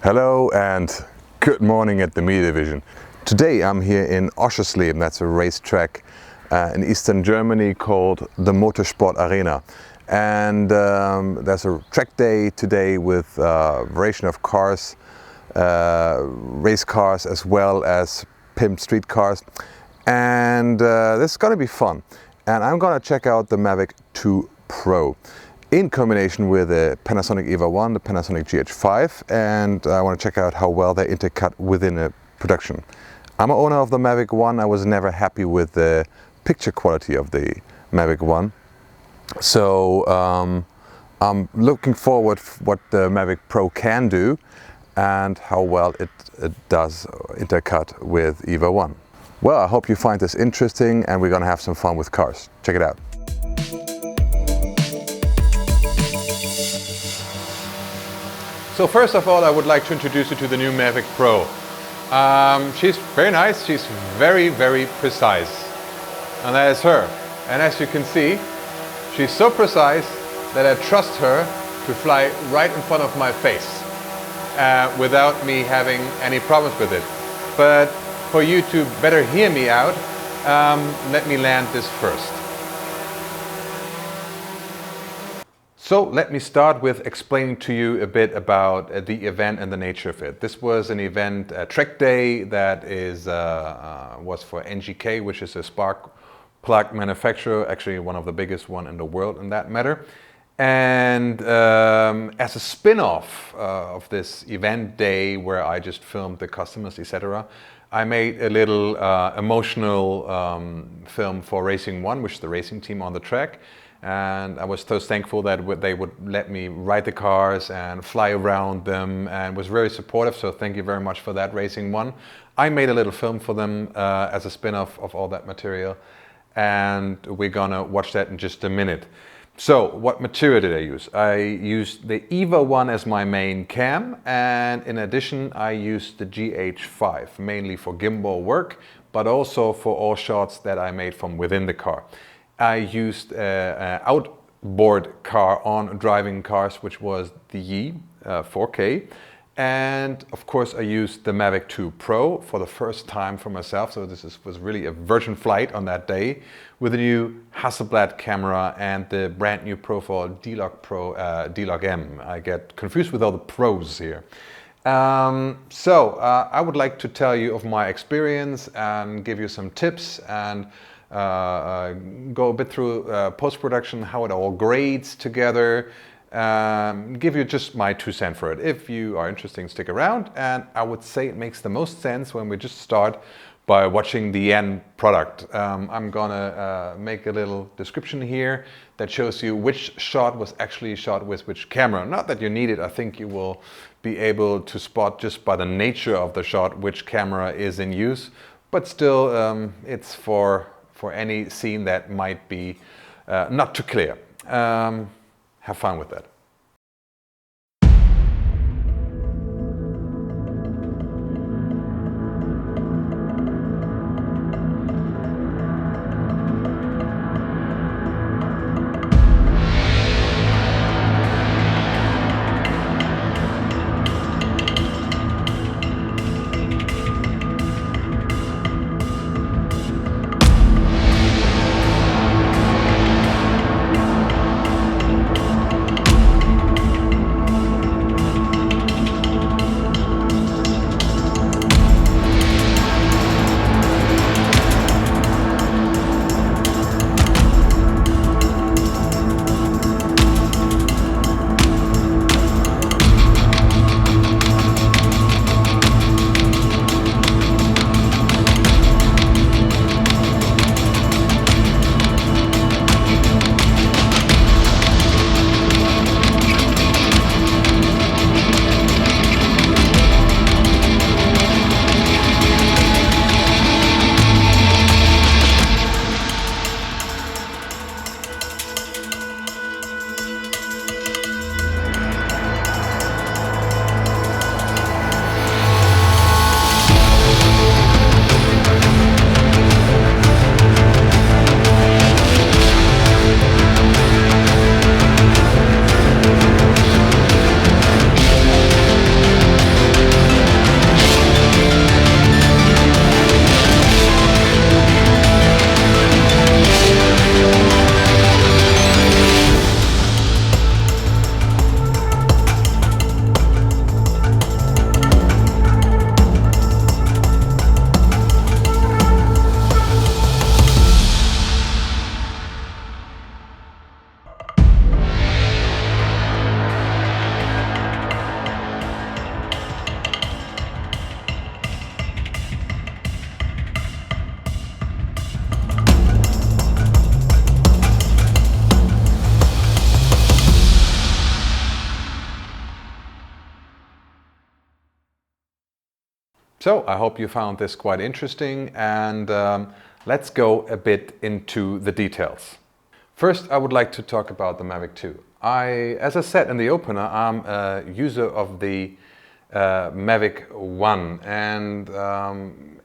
Hello and good morning at the media division. Today I'm here in Oschersleben, that's a racetrack in eastern Germany called the Motorsport Arena. And there's a track day today with a variation of cars, race cars as well as pimp street cars. And this is going to be fun. And I'm going to check out the Mavic 2 Pro in combination with the Panasonic EVA1, the Panasonic GH5, and I want to check out how well they intercut within a production. I'm an owner of the Mavic 1. I was never happy with the picture quality of the Mavic 1. So I'm looking forward to what the Mavic Pro can do and how well it does intercut with EVA1. Well, I hope you find this interesting and we're going to have some fun with cars. Check it out. So first of all, I would like to introduce you to the new Mavic Pro. She's very nice, she's very, very precise. And that is her. And as you can see, she's so precise that I trust her to fly right in front of my face without me having any problems with it. But for you to better hear me out, let me land this first. So let me start with explaining to you a bit about the event and the nature of it. This was an event, a track day that was for NGK, which is a spark plug manufacturer, actually one of the biggest one in the world in that matter. And as a spin-off of this event day where I just filmed the customers, etc., I made a little emotional film for RacingOne, which is the racing team on the track. And I was so thankful that they would let me ride the cars and fly around them, and was very supportive, so thank you very much for that, RacingOne. I made a little film for them as a spin-off of all that material, and we're gonna watch that in just a minute. So what material did I use? I used the EVA1 as my main cam, and in addition I used the GH5 mainly for gimbal work, but also for all shots that I made from within the car. I used an outboard car on driving cars, which was the 4K. And of course I used the Mavic 2 Pro for the first time for myself. So this was really a virgin flight on that day with the new Hasselblad camera and the brand new Pro Dlog M. I get confused with all the pros here. I would like to tell you of my experience and give you some tips and go a bit through post-production, how it all grades together, give you just my 2 cents for it. If you are interested, stick around, and I would say it makes the most sense when we just start by watching the end product. I'm gonna make a little description here that shows you which shot was actually shot with which camera. Not that you need it, I think you will be able to spot just by the nature of the shot which camera is in use, but still it's for any scene that might be not too clear. Have fun with that. So I hope you found this quite interesting, and let's go a bit into the details. First, I would like to talk about the Mavic 2. As I said in the opener, I'm a user of the Mavic 1, and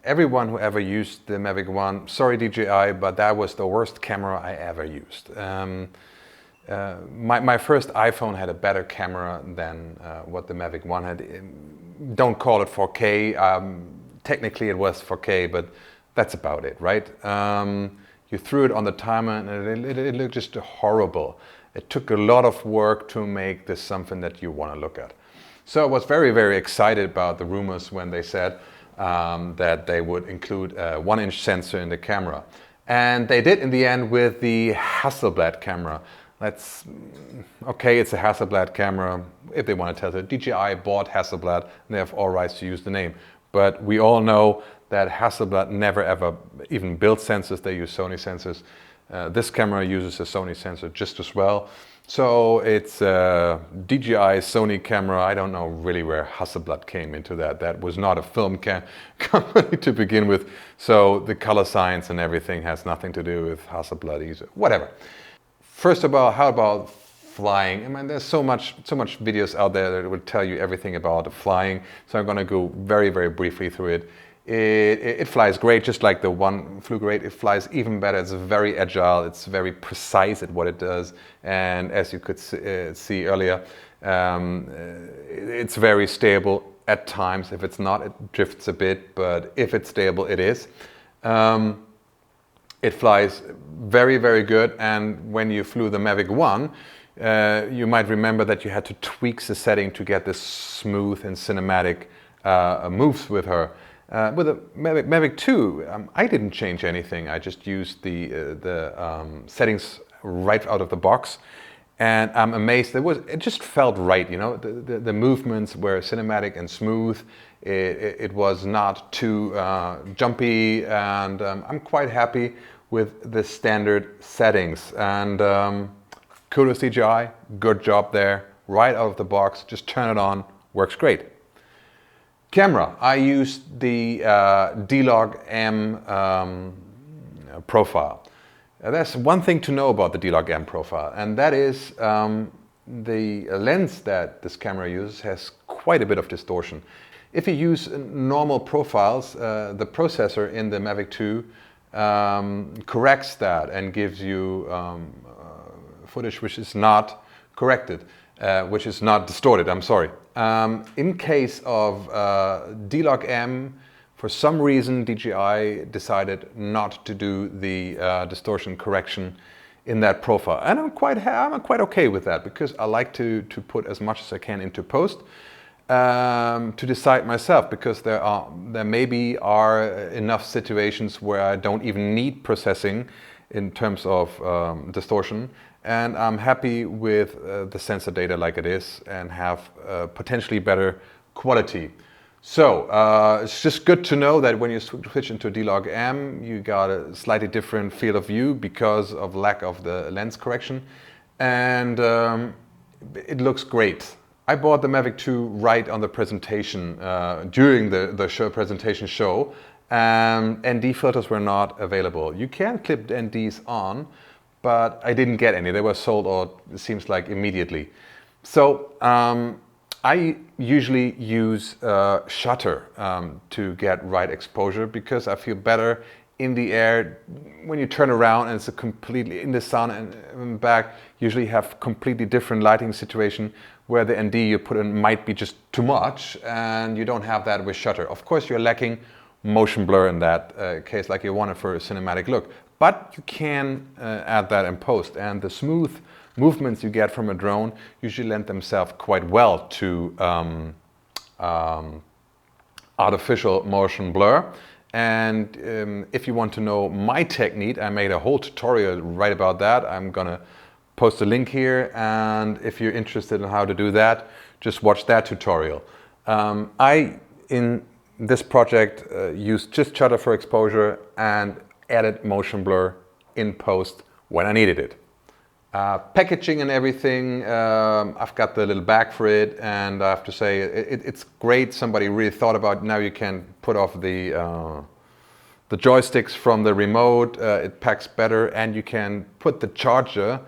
everyone who ever used the Mavic 1, sorry DJI, but that was the worst camera I ever used. My first iPhone had a better camera than what the Mavic 1 had. Don't call it 4K, technically it was 4K, but that's about it, right? You threw it on the timer and it looked just horrible. It took a lot of work to make this something that you want to look at. So I was very, very excited about the rumors when they said that they would include a 1-inch sensor in the camera. And they did in the end with the Hasselblad camera. Okay, it's a Hasselblad camera. If they want to tell it, DJI bought Hasselblad and they have all rights to use the name. But we all know that Hasselblad never ever even built sensors. They use Sony sensors. This camera uses a Sony sensor just as well. So it's a DJI Sony camera. I don't know really where Hasselblad came into that. That was not a film company to begin with. So the color science and everything has nothing to do with Hasselblad either. Whatever. First of all, how about flying? I mean, there's so much videos out there that will tell you everything about flying. So I'm going to go very, very briefly through it. It flies great, just like the one flew great. It flies even better. It's very agile. It's very precise at what it does. And as you could see earlier, it's very stable at times. If it's not, it drifts a bit. But if it's stable, it is. It flies very, very good, and when you flew the Mavic 1, you might remember that you had to tweak the setting to get this smooth and cinematic moves with her. With the Mavic 2, I didn't change anything. I just used the settings right out of the box, and I'm amazed. It just felt right, you know. The movements were cinematic and smooth. It was not too jumpy, and I'm quite happy with the standard settings. And kudos DJI, good job there. Right out of the box, just turn it on, works great. Camera, I used the D-Log M profile. There's one thing to know about the D-Log M profile, and that is the lens that this camera uses has quite a bit of distortion. If you use normal profiles, the processor in the Mavic 2 corrects that and gives you footage which is not corrected, which is not distorted, I'm sorry. In case of D-Log M, for some reason DJI decided not to do the distortion correction in that profile. And I'm quite okay with that, because I like to put as much as I can into post. To decide myself, because there maybe are enough situations where I don't even need processing in terms of distortion, and I'm happy with the sensor data like it is and have potentially better quality. So it's just good to know that when you switch into D-Log M, you got a slightly different field of view because of lack of the lens correction, and it looks great. I bought the Mavic 2 right on the presentation, during the presentation show, and ND filters were not available. You can clip NDs on, but I didn't get any. They were sold out, it seems like, immediately. So I usually use shutter to get right exposure, because I feel better in the air. When you turn around and it's completely in the sun and back, usually have completely different lighting situation, where the ND you put in might be just too much, and you don't have that with shutter. Of course, you're lacking motion blur in that case, like you want it for a cinematic look, but you can add that in post, and the smooth movements you get from a drone usually lend themselves quite well to artificial motion blur. And if you want to know my technique, I made a whole tutorial right about that. I'm gonna post a link here, and if you're interested in how to do that, just watch that tutorial. In this project, used just shutter for exposure and added motion blur in post when I needed it. Packaging and everything, I've got the little bag for it, and I have to say it's great. Somebody really thought about. Now you can put off the joysticks from the remote. It packs better, and you can put the charger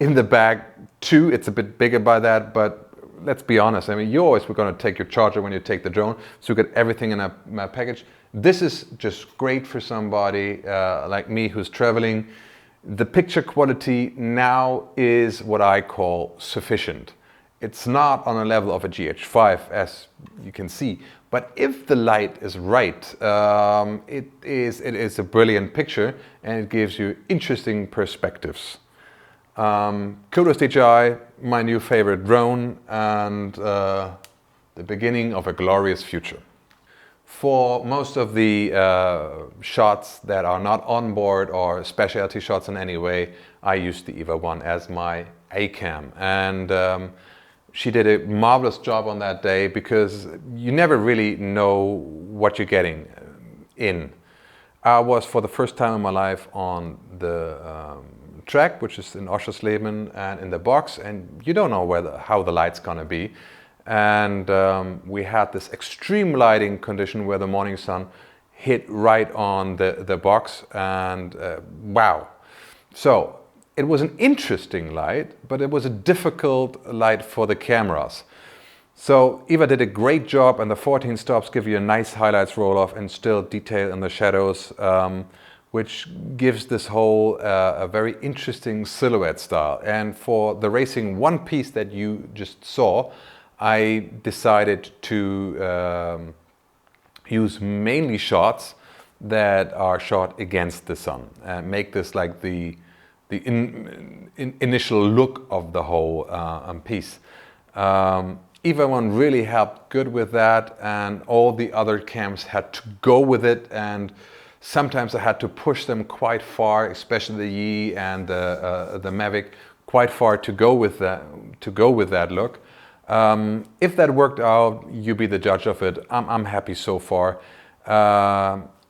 in the bag too. It's a bit bigger by that, but let's be honest. I mean, you always were going to take your charger when you take the drone, so you get everything in a package. This is just great for somebody like me who's traveling. The picture quality now is what I call sufficient. It's not on a level of a GH5, as you can see, but if the light is right, it is a brilliant picture, and it gives you interesting perspectives. Kudos DJI, my new favorite drone, and the beginning of a glorious future. For most of the shots that are not on board or specialty shots in any way, I use the EVA1 as my A-cam, and she did a marvelous job on that day, because you never really know what you're getting in. I was for the first time in my life on the track, which is in Oschersleben, and in the box, and you don't know how the light's gonna be. And we had this extreme lighting condition where the morning sun hit right on the box, and wow. So it was an interesting light, but it was a difficult light for the cameras. So EVA did a great job, and the 14 stops give you a nice highlights roll off and still detail in the shadows, which gives this whole a very interesting silhouette style. And for the RacingOne piece that you just saw, I decided to use mainly shots that are shot against the sun and make this like the initial look of the whole piece. EVA1 really helped good with that, and all the other cams had to go with it, and sometimes I had to push them quite far, especially the Yi and the Mavic, quite far to go with that look. If that worked out, you be the judge of it. I'm happy so far.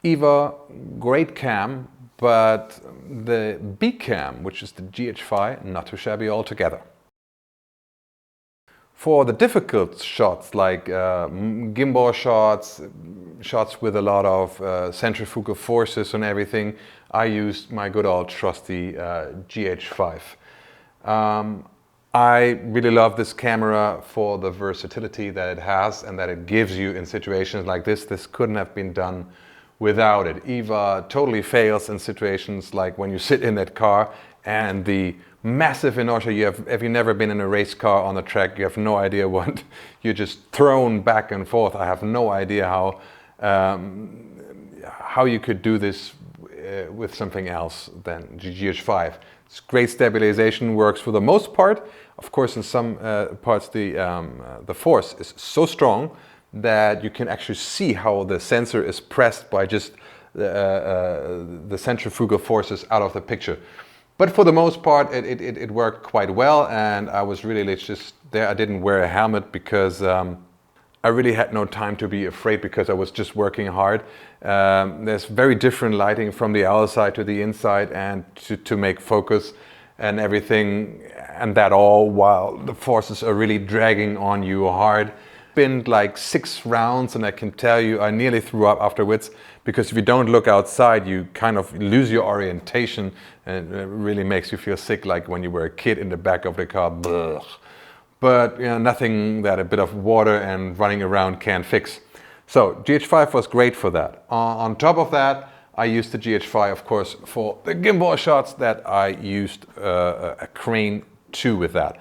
EVA, great cam, but the B cam, which is the GH5, not too shabby altogether. For the difficult shots, like gimbal shots, shots with a lot of centrifugal forces and everything, I used my good old trusty GH5. I really love this camera for the versatility that it has and that it gives you in situations like this. This couldn't have been done without it. EVA totally fails in situations like when you sit in that car and the massive inertia, if you've never been in a race car on the track, you have no idea what, you're just thrown back and forth. I have no idea how you could do this with something else than GH5. It's great stabilization, works for the most part. Of course, in some parts the force is so strong that you can actually see how the sensor is pressed by just the centrifugal forces out of the picture. But for the most part, it worked quite well, and I was really just there. I didn't wear a helmet because I really had no time to be afraid, because I was just working hard. There's very different lighting from the outside to the inside, and to make focus and everything, and that all while the forces are really dragging on you hard. Been like 6 rounds, and I can tell you I nearly threw up afterwards, because if you don't look outside you kind of lose your orientation, and it really makes you feel sick, like when you were a kid in the back of the car. Blech. But you know, nothing that a bit of water and running around can't fix. So GH5 was great for that. On top of that, I used the GH5, of course, for the gimbal shots that I used a Crane 2 with that.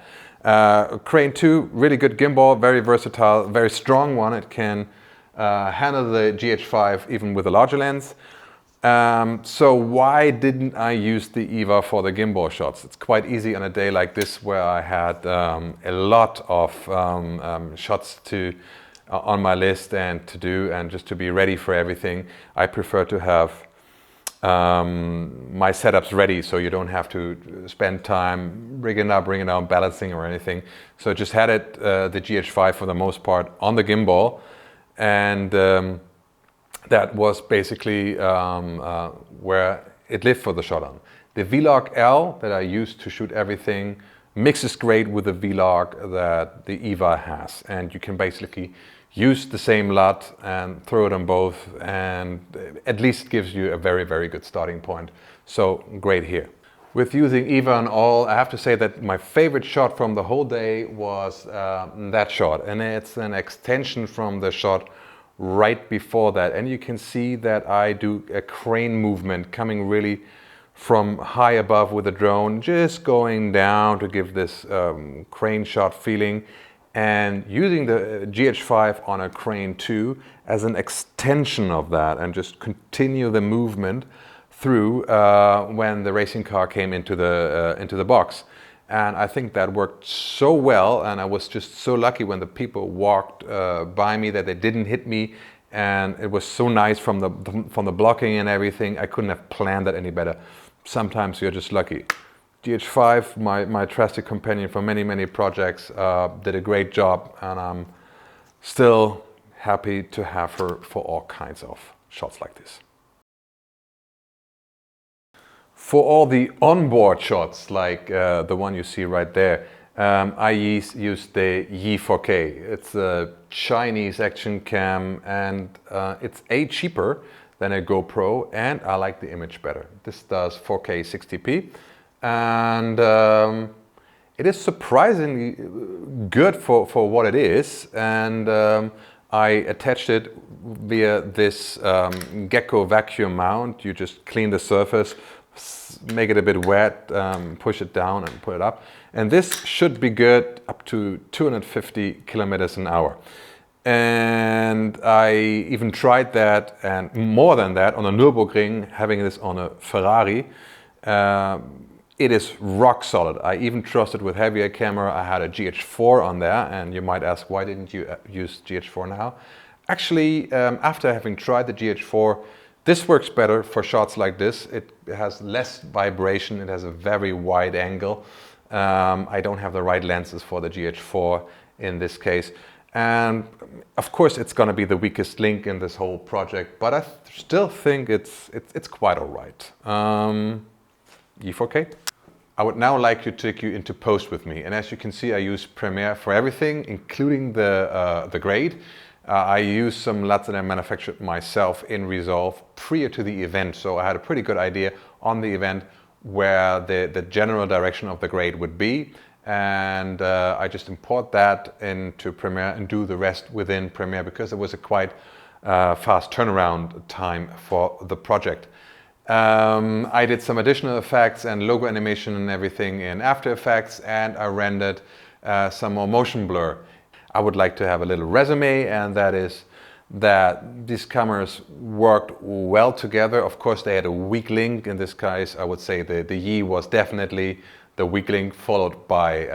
Crane 2, really good gimbal, very versatile, very strong one. It can handle the GH5 even with a larger lens. So why didn't I use the EVA for the gimbal shots? It's quite easy on a day like this, where I had a lot of shots on my list and to do, and just to be ready for everything. I prefer to have my setups ready, so you don't have to spend time rigging up, bringing down, balancing or anything. So I just had it, the GH5 for the most part, on the gimbal, and that was basically where it lived for the shot on. The Vlog L that I use to shoot everything mixes great with the Vlog that the EVA has, and you can basically use the same LUT and throw it on both, and at least gives you a very, very good starting point. So great here. With using EVA and all, I have to say that my favorite shot from the whole day was that shot, and it's an extension from the shot right before that, and you can see that I do a crane movement coming really from high above with the drone, just going down to give this crane shot feeling, and using the GH5 on a crane too as an extension of that, and just continue the movement through when the racing car came into the box. And I think that worked so well, and I was just so lucky when the people walked by me that they didn't hit me, and it was so nice from the blocking and everything. I couldn't have planned that any better. Sometimes you're just lucky. GH5, my trusted companion for many, many projects, did a great job, and I'm still happy to have her for all kinds of shots like this. For all the onboard shots, like the one you see right there, I used the EVA4K. It's a Chinese action cam, and it's cheaper than a GoPro, and I like the image better. This does 4K 60p, and it is surprisingly good for what it is. And I attached it via this Gecko vacuum mount. You just clean the surface, make it a bit wet, push it down and put it up. And this should be good up to 250 kilometers an hour. And I even tried that, and more than that, on a Nürburgring, having this on a Ferrari. It is rock solid. I even trusted with heavier camera. I had a GH4 on there, and you might ask, why didn't you use GH4 now? Actually, after having tried the GH4, this works better for shots like this. It has less vibration, it has a very wide angle. I don't have the right lenses for the GH4 in this case. And of course it's going to be the weakest link in this whole project, but I still think it's quite all right. E4K. I would now like to take you into post with me, and as you can see, I use Premiere for everything, including the grade. I used some LUTs that I manufactured myself in Resolve prior to the event, so I had a pretty good idea on the event where the general direction of the grade would be, and I just import that into Premiere and do the rest within Premiere, because it was a quite fast turnaround time for the project. I did some additional effects and logo animation and everything in After Effects, and I rendered some more motion blur. I would like to have a little resume, and that is that these cameras worked well together. Of course, they had a weak link. In this case, I would say the Yi was definitely the weak link, followed by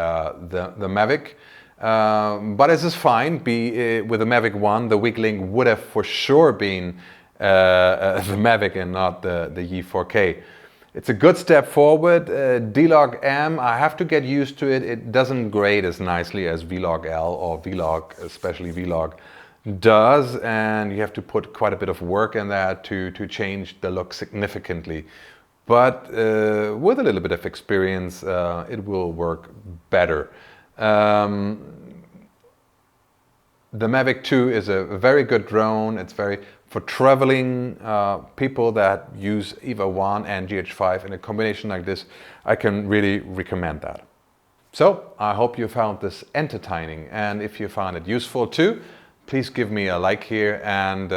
the Mavic. But this is fine. With the Mavic 1, the weak link would have for sure been the Mavic and not the Yi 4K. It's a good step forward. Dlog M, I have to get used to it. It doesn't grade as nicely as Vlog L or Vlog, especially Vlog, does, and you have to put quite a bit of work in that to change the look significantly. But with a little bit of experience, it will work better. The Mavic 2 is a very good drone. It's very for traveling people that use EVA1 and GH5 in a combination like this. I can really recommend that. So I hope you found this entertaining, and if you found it useful too, please give me a like here, and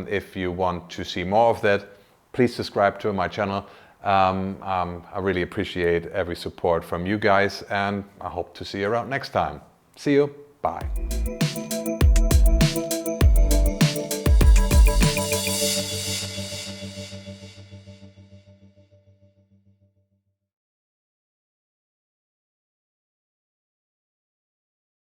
if you want to see more of that, please subscribe to my channel. I really appreciate every support from you guys, and I hope to see you around next time. See you. Bye.